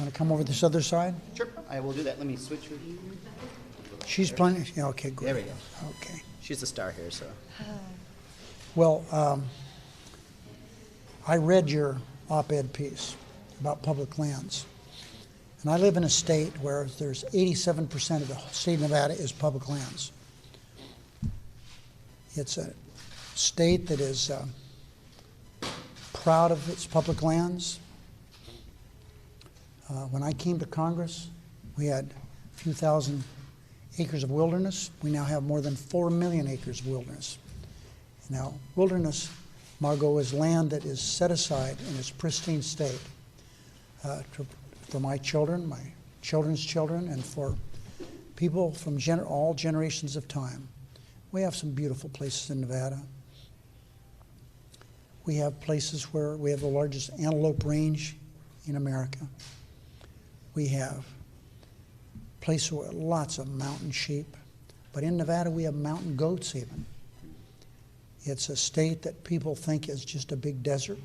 Want to come over this other side? Sure, I will do that. Let me switch with you. She's playing. Yeah, okay, good. There we go. Okay. She's the star here, so. Well, I read your op-ed piece about public lands. And I live in a state where there's 87% of the state of Nevada is public lands. It's a state that is proud of its public lands. When I came to Congress, we had a few thousand acres of wilderness. We now have more than 4 million acres of wilderness. Now, wilderness, Margaux, is land that is set aside in its pristine state for my children, my children's children, and for people from all generations of time. We have some beautiful places in Nevada. We have places where we have the largest antelope range in America. We have places with lots of mountain sheep. But in Nevada, we have mountain goats even. It's a state that people think is just a big desert.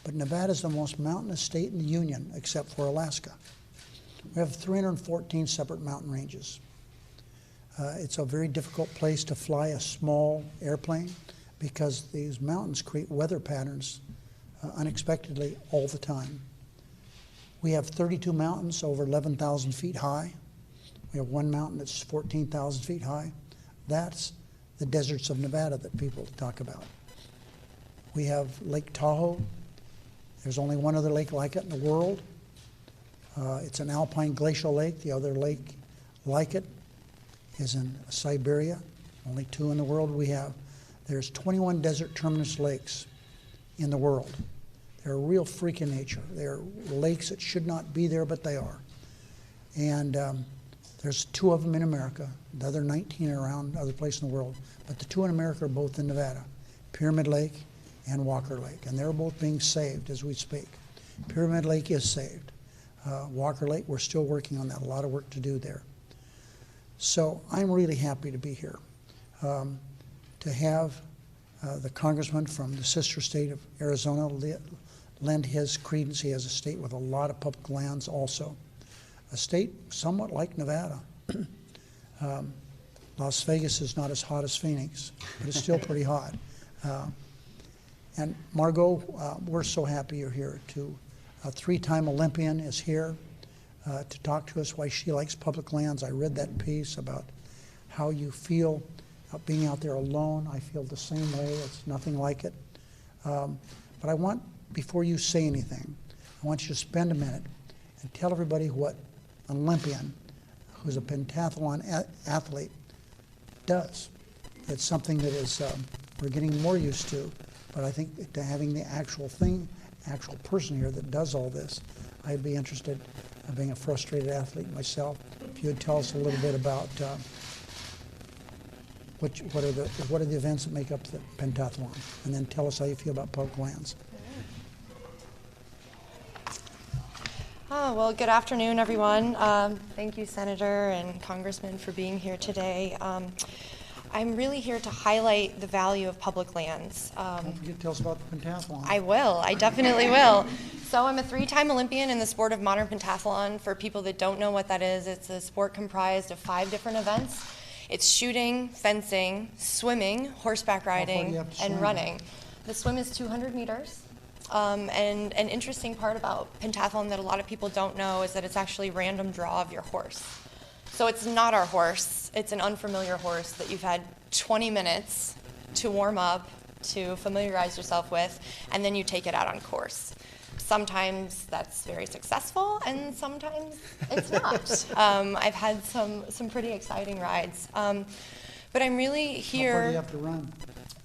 But Nevada is the most mountainous state in the Union, except for Alaska. We have 314 separate mountain ranges. It's a very difficult place to fly a small airplane because these mountains create weather patterns unexpectedly all the time. We have 32 mountains over 11,000 feet high. We have one mountain that's 14,000 feet high. That's the deserts of Nevada that people talk about. We have Lake Tahoe. There's only one other lake like it in the world. It's an alpine glacial lake. The other lake like it is in Siberia. Only two in the world we have. There's 21 desert terminus lakes in the world. They're a real freak in nature. They're lakes that should not be there, but they are. And there's 2 of them in America. The other 19 are around other places in the world. But the 2 in America are both in Nevada, Pyramid Lake and Walker Lake. And they're both being saved as we speak. Pyramid Lake is saved. Walker Lake, we're still working on that. A lot of work to do there. So I'm really happy to be here. To have the congressman from the sister state of Arizona lend his credence. He has a state with a lot of public lands also. A state somewhat like Nevada. Las Vegas is not as hot as Phoenix, but it's still pretty hot. And Margaux, we're so happy you're here. A 3-time Olympian is here to talk to us why she likes public lands. I read that piece about how you feel being out there alone. I feel the same way. It's nothing like it. But I want, before you say anything, I want you to spend a minute and tell everybody what an Olympian, who's a pentathlon athlete, does. It's something that is we're getting more used to, but I think to having the actual person here that does all this, I'd be interested in being a frustrated athlete myself. If you'd tell us a little bit about what are the events that make up the pentathlon, and then tell us how you feel about public lands. Well, good afternoon, everyone. Thank you, Senator and Congressman, for being here today. I'm really here to highlight the value of public lands. Don't forget to tell us about the pentathlon. I will. I definitely will. So I'm a 3-time Olympian in the sport of modern pentathlon. For people that don't know what that is, it's a sport comprised of 5 different events. It's shooting, fencing, swimming, horseback riding, and running. The swim is 200 meters. And an interesting part about pentathlon that a lot of people don't know is that it's actually random draw of your horse. So it's not our horse. It's an unfamiliar horse that you've had 20 minutes to warm up, to familiarize yourself with, and then you take it out on course. Sometimes that's very successful, and sometimes it's not. I've had some pretty exciting rides. But I'm really here. How far do you have to run?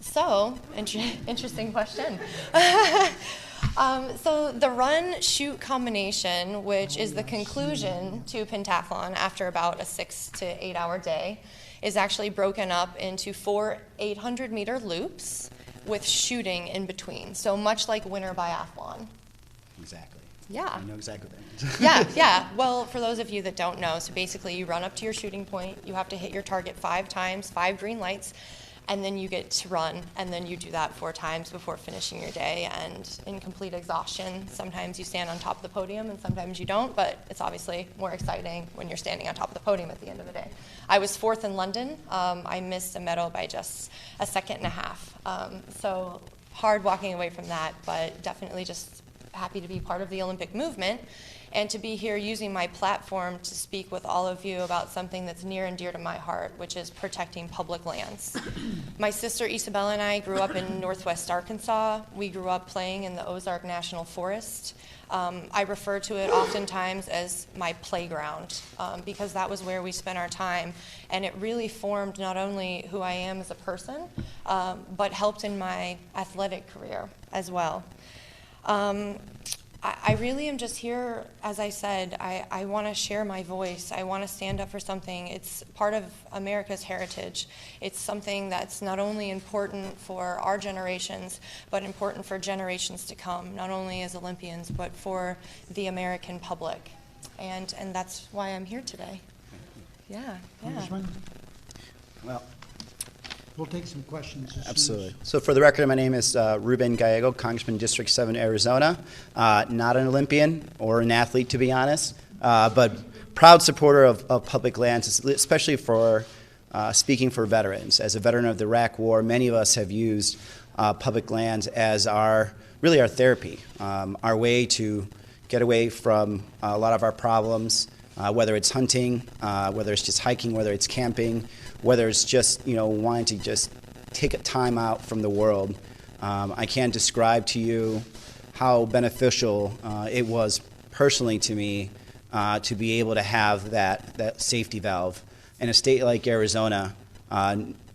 So, interesting question. So the run-shoot combination, which is the conclusion to pentathlon after about a 6 to 8 hour day, is actually broken up into 4 800-meter loops with shooting in between. So much like winter biathlon. Exactly. Yeah. I know exactly what that means. Yeah. Well, for those of you that don't know, so basically you run up to your shooting point, you have to hit your target 5 times, 5 green lights. and then you get to run, and then you do that 4 times before finishing your day, and in complete exhaustion, sometimes you stand on top of the podium and sometimes you don't, but it's obviously more exciting when you're standing on top of the podium at the end of the day. I was 4th in London. I missed a medal by just a second and a half. So hard walking away from that, but definitely just happy to be part of the Olympic movement and to be here using my platform to speak with all of you about something that's near and dear to my heart, which is protecting public lands. My sister Isabella and I grew up in Northwest Arkansas. We grew up playing in the Ozark National Forest. I refer to it oftentimes as my playground because that was where we spent our time, and it really formed not only who I am as a person, but helped in my athletic career as well. I really am just here, as I said, I want to share my voice. I want to stand up for something. It's part of America's heritage. It's something that's not only important for our generations, but important for generations to come, not only as Olympians, but for the American public. And that's why I'm here today. Yeah. Congressman, Well, we'll take some questions. As soon absolutely. So for the record, my name is Ruben Gallego, Congressman, District 7, Arizona. Not an Olympian or an athlete, to be honest, but proud supporter of public lands, especially for speaking for veterans. As a veteran of the Iraq War, many of us have used public lands as really our therapy, our way to get away from a lot of our problems, whether it's hunting, whether it's just hiking, whether it's camping, whether it's just wanting to just take a time out from the world. I can't describe to you how beneficial it was personally to me to be able to have that safety valve in a state like Arizona,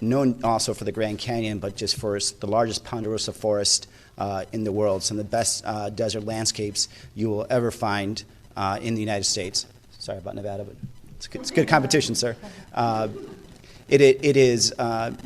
known also for the Grand Canyon, but just for the largest ponderosa forest in the world, some of the best desert landscapes you will ever find in the United States. Sorry about Nevada, but it's good competition, sir. It has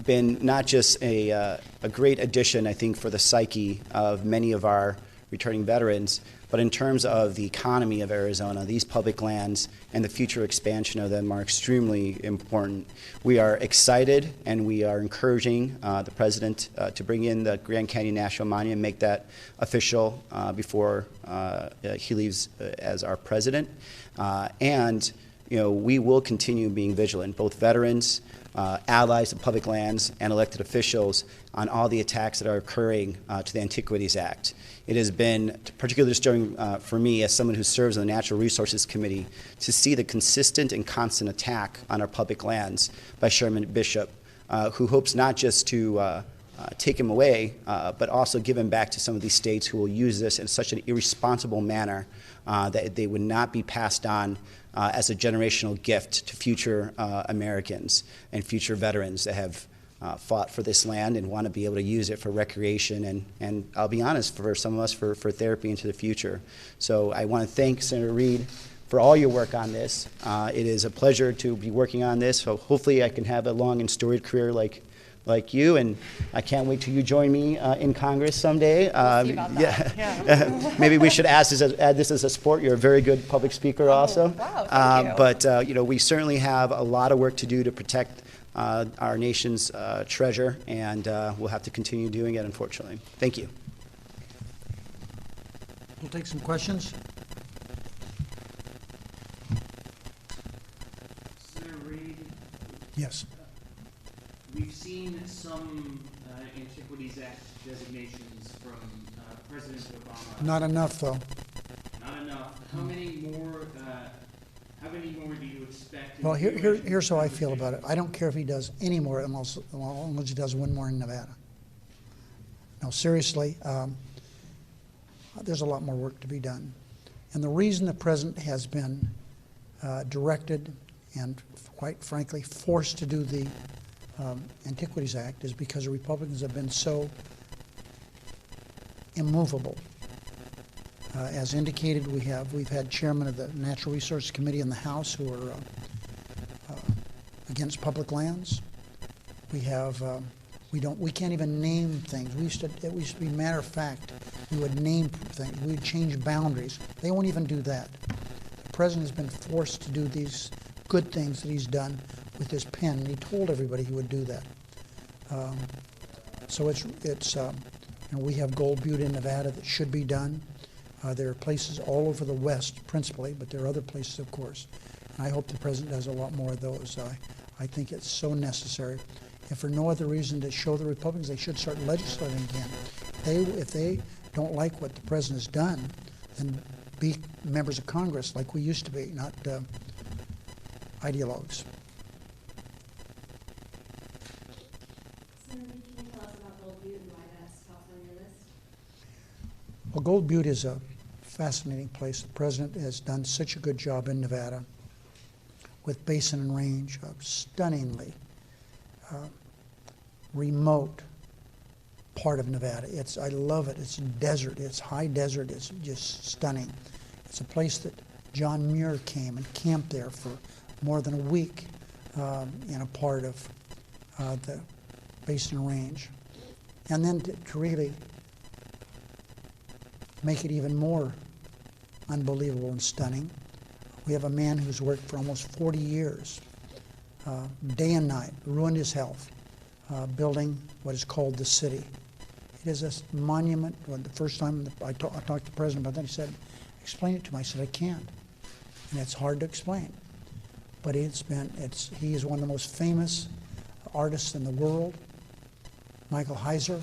been not just a great addition, I think, for the psyche of many of our returning veterans, but in terms of the economy of Arizona, these public lands and the future expansion of them are extremely important. We are excited and we are encouraging the President to bring in the Grand Canyon National Monument and make that official before he leaves as our President. And we will continue being vigilant, both veterans, allies of public lands, and elected officials on all the attacks that are occurring to the Antiquities Act. It has been particularly disturbing for me as someone who serves on the Natural Resources Committee to see the consistent and constant attack on our public lands by Chairman Bishop, who hopes not just to take him away, but also give him back to some of these states who will use this in such an irresponsible manner that they would not be passed on as a generational gift to future Americans and future veterans that have fought for this land and want to be able to use it for recreation and I'll be honest, for some of us, for therapy into the future. So I want to thank Senator Reid for all your work on this. It is a pleasure to be working on this. So hopefully I can have a long and storied career like you, and I can't wait till you join me in Congress someday. We'll see about that. Yeah. Maybe we should add this as a sport. You're a very good public speaker also. Wow, thank you. But we certainly have a lot of work to do to protect our nation's treasure, and we'll have to continue doing it, unfortunately. Thank you. We'll take some questions. Senator Reid, Yes. we've seen some Antiquities Act designations from President Obama. Not enough, though. Not enough. How many more do you expect? in Well, the here's how I administration? feel about it. I don't care if he does any more, unless he does one more in Nevada. No, seriously, there's a lot more work to be done. And the reason the president has been directed and, quite frankly, forced to do the Antiquities Act is because the Republicans have been so immovable. As indicated, we've had chairmen of the Natural Resources Committee in the House who are against public lands. We can't even name things. It used to be matter of fact. We would name things. We would change boundaries. They won't even do that. The president has been forced to do these good things that he's done with his pen, and he told everybody he would do that. So we have Gold Butte in Nevada that should be done. There are places all over the West, principally, but there are other places, of course. And I hope the president does a lot more of those. I think it's so necessary. And for no other reason to show the Republicans they should start legislating again. If they don't like what the president has done, then be members of Congress like we used to be, not ideologues. Senator, can you tell us about Gold Butte and why that's top on your list? Well, Gold Butte is a fascinating place. The president has done such a good job in Nevada with basin and range, a stunningly remote part of Nevada. I love it. It's desert. It's high desert. It's just stunning. It's a place that John Muir came and camped there for more than a week in a part of the basin range. And then to really make it even more unbelievable and stunning, we have a man who's worked for almost 40 years, day and night, ruined his health, building what is called the city. It is a monument. Well, the first time I talked to the president about that, he said, explain it to me. I said, I can't. And it's hard to explain. But he is one of the most famous artists in the world, Michael Heiser,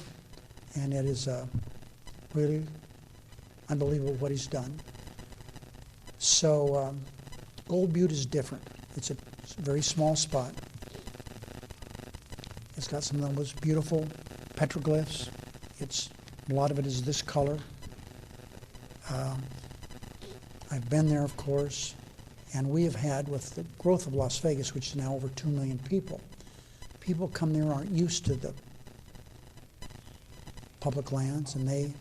and it is really unbelievable what he's done. So Gold Butte is different. It's a very small spot. It's got some of the most beautiful petroglyphs. A lot of it is this color. I've been there, of course, and we have had, with the growth of Las Vegas, which is now over 2 million people come there aren't used to the public lands, and they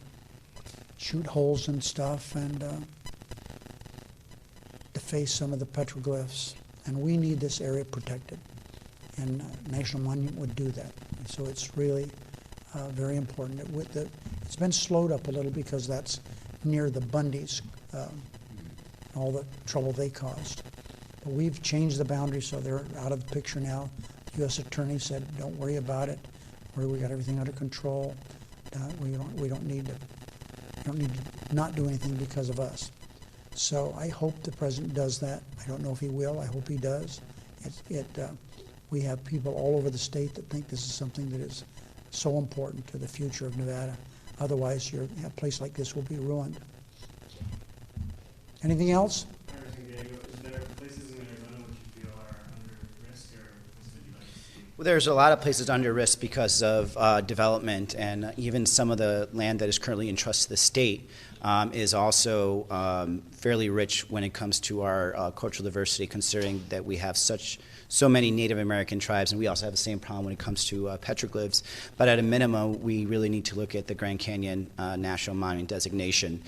shoot holes and stuff and deface some of the petroglyphs. And we need this area protected, and National Monument would do that. And so it's really very important. It's been slowed up a little because that's near the Bundys, all the trouble they caused. But we've changed the boundaries, so they're out of the picture now. The U.S. Attorney said, "Don't worry about it. We got everything under control. We don't need to not do anything because of us." So I hope the president does that. I don't know if he will. I hope he does. We have people all over the state that think this is something that is so important to the future of Nevada. Otherwise, a place like this will be ruined. Anything else? Is there places in Arizona which you feel are under risk, or places that you'd like to see? Well, there's a lot of places under risk because of development, and even some of the land that is currently entrusted to the state is also fairly rich when it comes to our cultural diversity, considering that we have so many Native American tribes, and we also have the same problem when it comes to petroglyphs. But at a minimum, we really need to look at the Grand Canyon National Monument designation.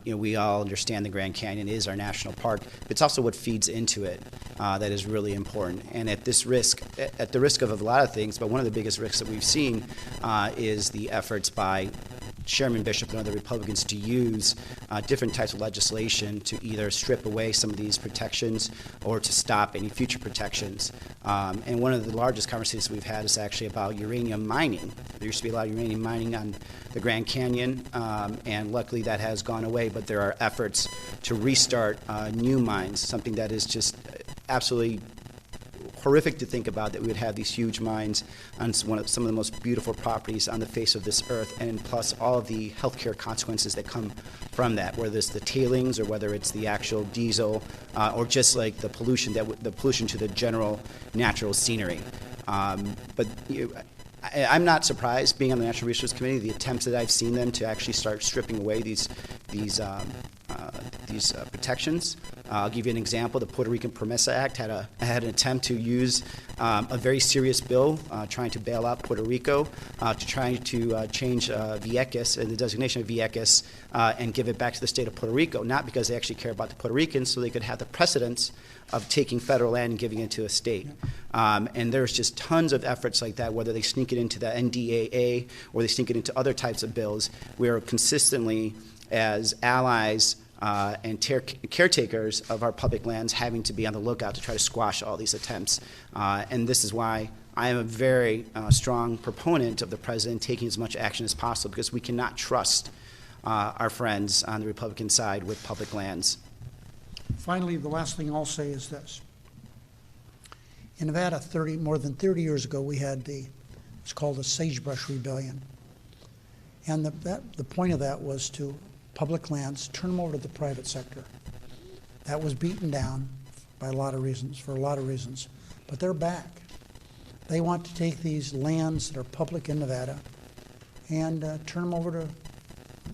We all understand the Grand Canyon is our national park. It's also what feeds into it that is really important. And at the risk of a lot of things, but one of the biggest risks that we've seen is the efforts by Chairman Bishop and other Republicans to use different types of legislation to either strip away some of these protections or to stop any future protections. And one of the largest conversations we've had is actually about uranium mining. There used to be a lot of uranium mining on the Grand Canyon, and luckily that has gone away, but there are efforts to restart new mines, something that is just absolutely horrific to think about, that we would have these huge mines on some of the most beautiful properties on the face of this earth, and plus all of the healthcare consequences that come from that, whether it's the tailings or whether it's the actual diesel or just like the pollution to the general natural scenery. But I'm not surprised, being on the Natural Resources Committee, the attempts that I've seen them to actually start stripping away these protections. I'll give you an example. The Puerto Rican PROMESA Act had an attempt to use a very serious bill trying to bail out Puerto Rico to try to change Vieques and the designation of Vieques and give it back to the state of Puerto Rico, not because they actually care about the Puerto Ricans, so they could have the precedence of taking federal land and giving it to a state. And there's just tons of efforts like that, whether they sneak it into the NDAA or they sneak it into other types of bills. We are consistently, as allies and caretakers of our public lands having to be on the lookout to try to squash all these attempts. And this is why I am a very strong proponent of the president taking as much action as possible, because we cannot trust our friends on the Republican side with public lands. Finally, the last thing I'll say is this. In Nevada, more than 30 years ago, we had it's called the Sagebrush Rebellion. And the point of that was to public lands, turn them over to the private sector. That was beaten down for a lot of reasons, but they're back. They want to take these lands that are public in Nevada and turn them over to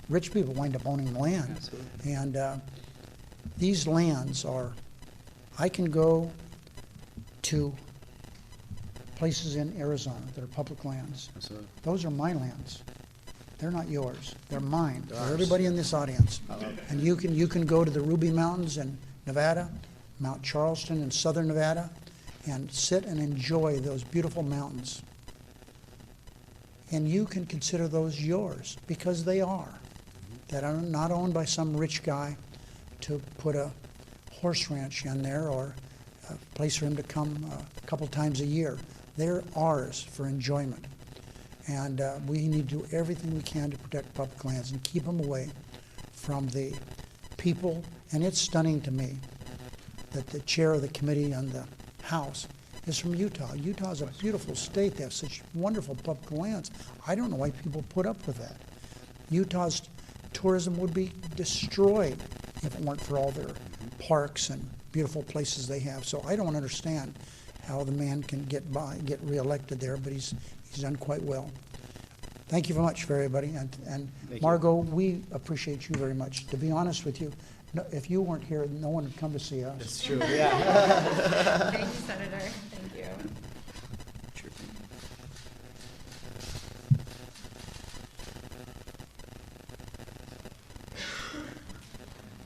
rich people, wind up owning the land. Absolutely. And these lands are, I can go to places in Arizona that are public lands. Absolutely. Those are my lands. They're not yours. They're mine. They're everybody in this audience. And you can go to the Ruby Mountains in Nevada, Mount Charleston in southern Nevada, and sit and enjoy those beautiful mountains. And you can consider those yours, because they are. That are not owned by some rich guy to put a horse ranch in there or a place for him to come a couple times a year. They're ours for enjoyment. And we need to do everything we can to protect public lands and keep them away from the people. And it's stunning to me that the chair of the committee on the House is from Utah. Utah is a beautiful state. They have such wonderful public lands. I don't know why people put up with that. Utah's tourism would be destroyed if it weren't for all their parks and beautiful places they have. So I don't understand how the man can get reelected there, but he's done quite well. Thank you very much for everybody. And Margaux, we appreciate you very much. To be honest with you, if you weren't here, no one would come to see us. It's true, yeah. Thank you, Senator. Thank you.